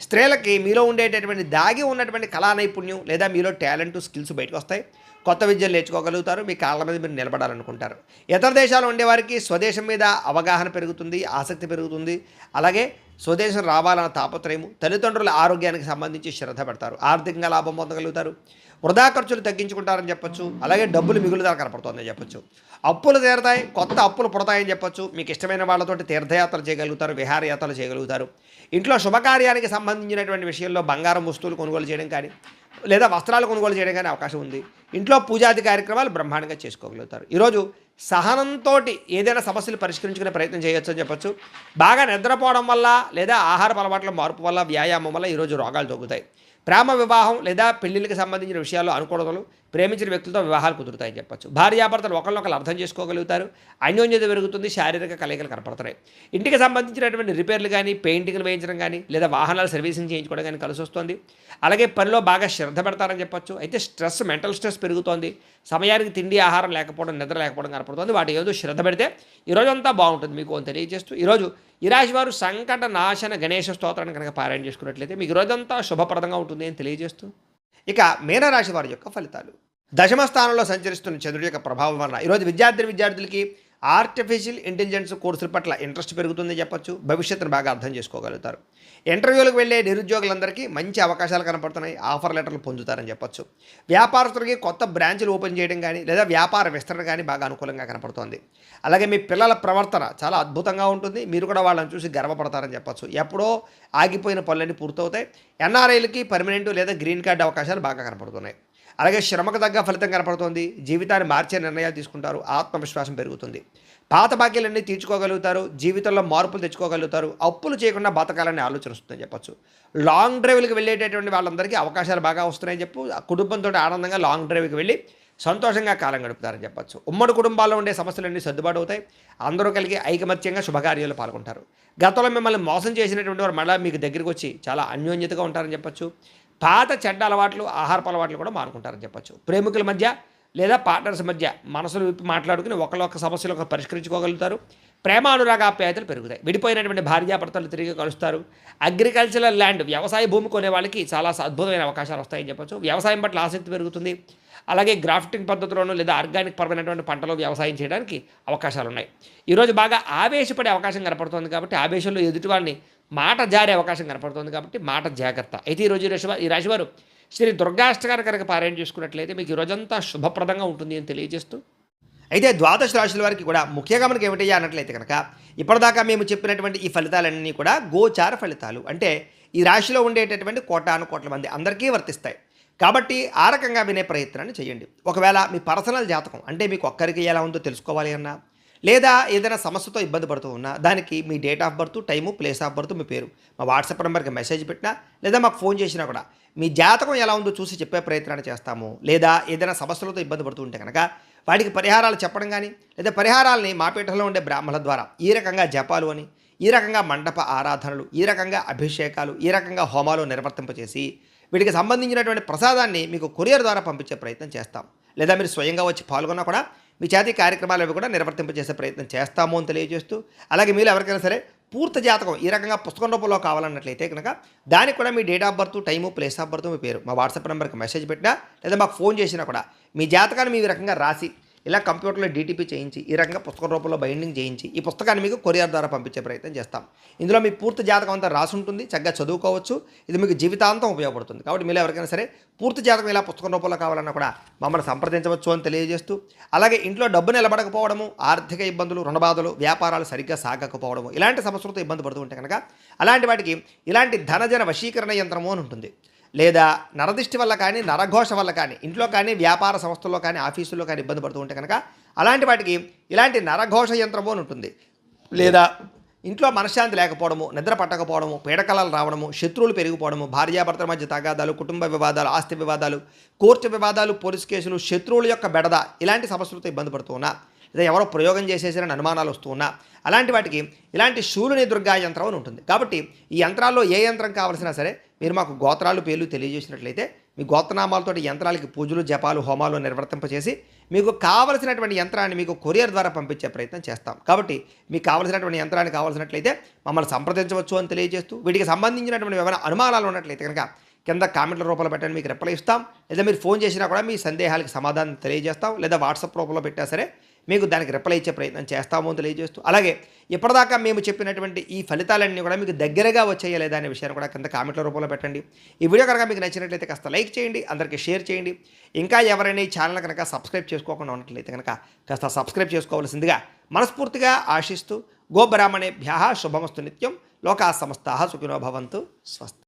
స్త్రీలకి మీలో ఉండేటటువంటి దాగి ఉన్నటువంటి కళా నైపుణ్యం లేదా మీలో టాలెంట్, స్కిల్స్ బయటకు వస్తాయి. కొత్త విద్యలు నేర్చుకోగలుగుతారు. మీ కాళ్ళ మీద మీరు నిలబడాలనుకుంటారు. ఇతర దేశాలు ఉండేవారికి స్వదేశం మీద అవగాహన పెరుగుతుంది, ఆసక్తి పెరుగుతుంది. అలాగే స్వదేశం రావాలన్న తాపత్రయము, తల్లిదండ్రుల ఆరోగ్యానికి సంబంధించి శ్రద్ధ పెడతారు, ఆర్థికంగా లాభం పొందగలుగుతారు, వృధా ఖర్చులు తగ్గించుకుంటారని చెప్పొచ్చు. అలాగే డబ్బులు మిగులుదల కనపడుతుందని చెప్పొచ్చు. అప్పులు తీరతాయి, కొత్త అప్పులు పుడతాయని చెప్పొచ్చు. మీకు ఇష్టమైన వాళ్ళతోటి తీర్థయాత్రలు చేయగలుగుతారు, విహారయాత్రలు చేయగలుగుతారు. ఇంట్లో శుభకార్యానికి సంబంధించినటువంటి విషయంలో బంగారం వస్తువులు కొనుగోలు చేయడం కానీ లేదా వస్త్రాలు కొనుగోలు చేయడం కానీ అవకాశం ఉంది. ఇంట్లో పూజాది కార్యక్రమాలు బ్రహ్మాండంగా చేసుకోగలుగుతారు. ఈరోజు సహనంతో ఏదైనా సమస్యలు పరిష్కరించుకునే ప్రయత్నం చేయొచ్చు అని చెప్పొచ్చు. బాగా నిద్రపోవడం వల్ల లేదా ఆహార అలవాట్ల మార్పు వల్ల, వ్యాయామం వల్ల ఈరోజు రోగాలు తగ్గుతాయి. ప్రేమ వివాహం లేదా పెళ్లిళ్ళకి సంబంధించిన విషయాల్లో అనుకూలతలు, ప్రేమించిన వ్యక్తులతో వివాహాలు కుదురుతాయని చెప్పొచ్చు. భార్యాభర్తలు ఒకరినొకరు అర్థం చేసుకోగలుగుతారు, అన్యోన్యత పెరుగుతుంది, శారీరక కలయికలు కనపడుతున్నాయి. ఇంటికి సంబంధించినటువంటి రిపేర్లు కానీ, పెయింటింగ్లు వేయించడం కానీ లేదా వాహనాలు సర్వీసింగ్ చేయించుకోవడం కానీ కలిసి వస్తుంది. అలాగే పనిలో బాగా శ్రద్ధ పెడతారని చెప్పొచ్చు. అయితే స్ట్రెస్, మెంటల్ స్ట్రెస్ పెరుగుతోంది. సమయానికి తిండి, ఆహారం లేకపోవడం, నిద్ర లేకపోవడం కనపడుతుంది. వాటి ఏదో శ్రద్ధ పెడితే ఈరోజంతా బాగుంటుంది మీకు అని తెలియజేస్తూ, ఈరోజు ఈ రాశి వారు సంకట నాశన గణేష స్తోత్రాన్ని కనుక పారాయణ చేసుకున్నట్లయితే మీకు రోజంతా శుభప్రదంగా ఉంటుంది అని తెలియజేస్తూ, ఇక మీనరాశి వారి యొక్క ఫలితాలు. దశమ స్థానంలో సంచరిస్తున్న చంద్రుడి యొక్క ప్రభావం వలన ఈరోజు విద్యార్థులకి ఆర్టిఫిషియల్ ఇంటెలిజెన్స్ కోర్సుల పట్ల ఇంట్రెస్ట్ పెరుగుతుందని చెప్పొచ్చు. భవిష్యత్తును బాగా అర్థం చేసుకోగలుగుతారు. ఇంటర్వ్యూలకు వెళ్ళే నిరుద్యోగులందరికీ మంచి అవకాశాలు కనపడుతున్నాయి, ఆఫర్ లెటర్లు పొందుతారని చెప్పొచ్చు. వ్యాపారస్తులకి కొత్త బ్రాంచ్లు ఓపెన్ చేయడం కానీ లేదా వ్యాపార విస్తరణ కానీ బాగా అనుకూలంగా కనపడుతోంది. అలాగే మీ పిల్లల ప్రవర్తన చాలా అద్భుతంగా ఉంటుంది. మీరు కూడా వాళ్ళని చూసి గర్వపడతారని చెప్పొచ్చు. ఎప్పుడో ఆగిపోయిన పనులన్నీ పూర్తవుతాయి. ఎన్ఆర్ఐలకి పర్మనెంట్ లేదా గ్రీన్ కార్డు అవకాశాలు బాగా కనపడుతున్నాయి. అలాగే శ్రమకు తగ్గ ఫలితం కనపడుతుంది. జీవితాన్ని మార్చే నిర్ణయాలు తీసుకుంటారు, ఆత్మవిశ్వాసం పెరుగుతుంది. పాత బాకీలన్నీ తీర్చుకోగలుగుతారు, జీవితంలో మార్పులు తెచ్చుకోగలుగుతారు, అప్పులు చేయకుండా బతకాలని ఆలోచన వస్తుందని చెప్పొచ్చు. లాంగ్ డ్రైవ్లకు వెళ్ళేటటువంటి వాళ్ళందరికీ అవకాశాలు బాగా వస్తున్నాయని చెప్పు. కుటుంబంతో ఆనందంగా లాంగ్ డ్రైవ్కి వెళ్ళి సంతోషంగా కాలం గడుపుతారని చెప్పొచ్చు. ఉమ్మడి కుటుంబాల్లో ఉండే సమస్యలన్నీ సర్దుబాటు అవుతాయి. అందరూ కలిగి ఐకమత్యంగా శుభకార్యాలు పాల్గొంటారు. గతంలో మిమ్మల్ని మోసం చేసినటువంటి వారు మళ్ళీ మీకు దగ్గరికి వచ్చి చాలా అన్యోన్యతగా ఉంటారని చెప్పొచ్చు. పాత చెడ్డ అలవాట్లు, ఆహారపు అలవాట్లు కూడా మానుకుంటారని చెప్పొచ్చు. ప్రేమికుల మధ్య లేదా పార్ట్నర్స్ మధ్య మనసులు విప్పి మాట్లాడుకుని ఒకళ్ళొక్క సమస్యలు పరిష్కరించుకోగలుగుతారు. ప్రేమానురాగాప్యాయతలు పెరుగుతాయి. విడిపోయినటువంటి భార్యాభర్తలు తిరిగి కలుస్తారు. అగ్రికల్చరల్ ల్యాండ్, వ్యవసాయ భూమి కొనే వాళ్ళకి చాలా అద్భుతమైన అవకాశాలు వస్తాయని చెప్పొచ్చు. వ్యవసాయం పట్ల ఆసక్తి పెరుగుతుంది. అలాగే గ్రాఫ్టింగ్ పద్ధతిలోనూ లేదా ఆర్గానిక్ పరమైనటువంటి పంటలు వ్యవసాయం చేయడానికి అవకాశాలు ఉన్నాయి. ఈరోజు బాగా ఆవేశపడే అవకాశం కనపడుతుంది కాబట్టి ఆవేశంలో ఎదుటి వాళ్ళని మాట జారే అవకాశం కనపడుతుంది కాబట్టి మాట జాగ్రత్త. అయితే ఈరోజు ఈ రాశివారు శ్రీ దుర్గాష్టకాన్ని కనుక పారాయణ చేసుకున్నట్లయితే మీకు ఈ రోజంతా శుభప్రదంగా ఉంటుంది అని తెలియజేస్తూ, అయితే ద్వాదశ రాశుల వారికి కూడా ముఖ్యంగా మనకి ఏమిటయ్యా అన్నట్లయితే కనుక ఇప్పటిదాకా మేము చెప్పినటువంటి ఈ ఫలితాలన్నీ కూడా గోచార ఫలితాలు. అంటే ఈ రాశిలో ఉండేటటువంటి కోటాను కోట్ల మంది అందరికీ వర్తిస్తాయి. కాబట్టి ఆ రకంగా వినే ప్రయత్నాన్ని చేయండి. ఒకవేళ మీ పర్సనల్ జాతకం అంటే మీకు ఒక్కరికి ఎలా ఉందో తెలుసుకోవాలి అన్నా లేదా ఏదైనా సమస్యతో ఇబ్బంది పడుతూ ఉన్నా దానికి మీ date of birth, time, place of birth, మీ పేరు మా వాట్సాప్ నెంబర్కి మెసేజ్ పెట్టినా లేదా మాకు ఫోన్ చేసినా కూడా మీ జాతకం ఎలా ఉందో చూసి చెప్పే ప్రయత్నాన్ని చేస్తాము. లేదా ఏదైనా సమస్యలతో ఇబ్బంది పడుతూ ఉంటే కనుక వాటికి పరిహారాలు చెప్పడం కానీ లేదా పరిహారాలని మా పీఠంలో ఉండే బ్రాహ్మణుల ద్వారా ఈ రకంగా జపాలు అని, ఈ రకంగా మండప ఆరాధనలు, ఈ రకంగా అభిషేకాలు, ఈ రకంగా హోమాలు నిర్వర్తింపచేసి వీటికి సంబంధించినటువంటి ప్రసాదాన్ని మీకు కొరియర్ ద్వారా పంపించే ప్రయత్నం చేస్తాం. లేదా మీరు స్వయంగా వచ్చి పాల్గొన్నా కూడా మీ చేతి కార్యక్రమాలు అవి కూడా నిర్వర్తింపజేసే ప్రయత్నం చేస్తాము అని తెలియజేస్తూ, అలాగే మీరు ఎవరికైనా సరే పూర్తి జాతకం ఈ రకంగా పుస్తకం రూపంలో కావాలన్నట్లయితే కనుక దానికి కూడా మీ date of birth, time, place of birth, మీ పేరు మా వాట్సాప్ నెంబర్కి మెసేజ్ పెట్టినా లేదా మాకు ఫోన్ చేసినా కూడా మీ జాతకాన్ని మీ రకంగా రాసి ఇలా కంప్యూటర్లో డీటీపీ చేయించి ఈ రకంగా పుస్తకం రూపంలో బైండింగ్ చేయించి ఈ పుస్తకాన్ని మీకు కొరియర్ ద్వారా పంపించే ప్రయత్నం చేస్తాం. ఇందులో మీ పూర్తి జాతకం అంతా రాసి ఉంటుంది, చక్కగా చదువుకోవచ్చు. ఇది మీకు జీవితాంతం ఉపయోగపడుతుంది. కాబట్టి మీరు ఎవరికైనా సరే పూర్తి జాతకం ఇలా పుస్తకం రూపంలో కావాలన్నా కూడా మమ్మల్ని సంప్రదించవచ్చు అని తెలియజేస్తూ, అలాగే ఇంట్లో డబ్బు నిలబడకపోవడము, ఆర్థిక ఇబ్బందులు, రుణబాధలు, వ్యాపారాలు సరిగ్గా సాగకపోవడము ఇలాంటి సమస్యలతో ఇబ్బంది పడుతూ ఉంటే కనుక అలాంటి వాటికి ఇలాంటి ధనజన వశీకరణ యంత్రము అని ఉంటుంది. లేదా నరదిష్టి వల్ల కానీ, నరఘోష వల్ల కానీ, ఇంట్లో కానీ, వ్యాపార సంస్థల్లో కానీ, ఆఫీసుల్లో కానీ ఇబ్బంది పడుతూ ఉంటే కనుక అలాంటి వాటికి ఇలాంటి నరఘోష యంత్రము అని ఉంటుంది. లేదా ఇంట్లో మనశ్శాంతి లేకపోవడము, నిద్ర పట్టకపోవడము, పీడకలలు రావడము, శత్రువులు పెరిగిపోవడము, భార్యాభర్తల మధ్య తగాదాలు, కుటుంబ వివాదాలు, ఆస్తి వివాదాలు, కోర్టు వివాదాలు, పోలీసు కేసులు, శత్రువుల యొక్క బెడద ఇలాంటి సమస్యలతో ఇబ్బంది పడుతూ ఉన్నా, లేదా ఎవరో ప్రయోగం చేసేసారని అనుమానాలు వస్తూ ఉన్నా అలాంటి వాటికి ఇలాంటి శూలుని దుర్గా యంత్రం అని ఉంటుంది. కాబట్టి ఈ యంత్రాల్లో ఏ యంత్రం కావాల్సినా సరే మీరు మాకు గోత్రాలు, పేర్లు తెలియజేసినట్లయితే మీ గోత్రనామాలతో యంత్రాలకి పూజలు, జపాలు, హోమాలు నిర్వర్తింపచేసి మీకు కావలసినటువంటి యంత్రాన్ని మీకు కొరియర్ ద్వారా పంపించే ప్రయత్నం చేస్తాం. కాబట్టి మీకు కావలసినటువంటి యంత్రాన్ని కావాల్సినట్లయితే మమ్మల్ని సంప్రదించవచ్చు అని తెలియజేస్తూ, వీటికి సంబంధించినటువంటి ఏమైనా అనుమానాలు ఉన్నట్లయితే కనుక కింద కామెంట్ల రూపంలో పెట్టండి, మీకు రిప్లై ఇస్తాం. లేదా మీరు ఫోన్ చేసినా కూడా మీ సందేహాలకు సమాధానం తెలియజేస్తాం. లేదా వాట్సాప్ రూపంలో పెట్టినా సరే మీకు దానికి రిప్లై ఇచ్చే ప్రయత్నం చేస్తామో అని తెలియజేస్తూ, అలాగే ఇప్పటిదాకా మేము చెప్పినటువంటి ఈ ఫలితాలన్నీ కూడా మీకు దగ్గరగా వచ్చాయా లేదా అనే విషయాన్ని కూడా కింద కామెంట్ల రూపంలో పెట్టండి. ఈ వీడియో కనుక మీకు నచ్చినట్లయితే కాస్త లైక్ చేయండి, అందరికీ షేర్ చేయండి. ఇంకా ఎవరైనా ఈ ఛానల్ కనుక సబ్స్క్రైబ్ చేసుకోకుండా ఉన్నట్లయితే కనుక కాస్త సబ్స్క్రైబ్ చేసుకోవాల్సిందిగా మనస్ఫూర్తిగా ఆశిస్తూ, గోబ్రాహ్మణేభ్యः శుభమస్తు నిత్యం, లోకా సమస్తాః సుఖినో భవంతు, స్వస్తి.